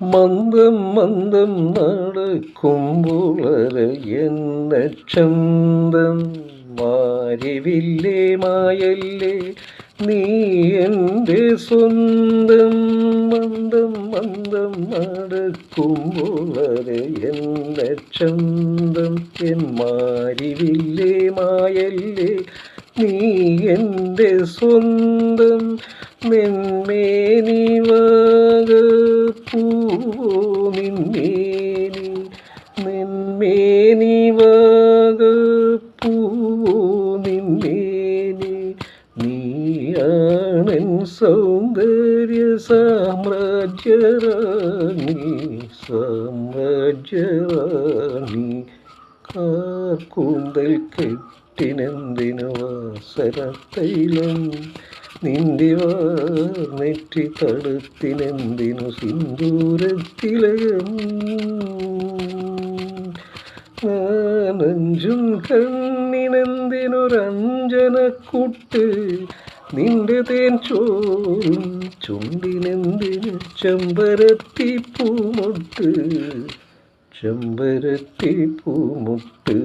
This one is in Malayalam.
മന്ദം മന്ദം നടക്കുമ്പോൾ എന്ന ചന്തം മാരിവില്ലേ മായല്ലേ നീ എൻ്റെ സ്വന്തം. മന്ദം മന്ദം നടക്കുമ്പോൾ എന്ന ചന്തം എൻ മാരിവില്ലേ മായല്ലേ നീ എൻ്റെ സ്വന്തം. നെന്മേനി വാകപ്പൂ നിന്മേനി നെന്മേനി വാകപ്പൂ നിന്മേനി നീയാണെൻ സൗന്ദര്യ സാമ്രാജ്യറാണി സാമ്രാജ്യറാണി. കാർക്കൂന്തൽ കെട്ടിനെന്തിനു വാസനത്തൈലം നിന്റെ നെറ്റി തടുത്തിനെന്തിനു സിന്ദൂരത്തിലകം. നെഞ്ചും കണ്ണിനെന്തിനൊരഞ്ജനക്കുട്ട് നിന്റെ തേൻ ചോറും ചുണ്ടിനെന്തിനു ചെമ്പരത്തി പൂമുട്ട് ചെമ്പരത്തി പൂമുട്ട്.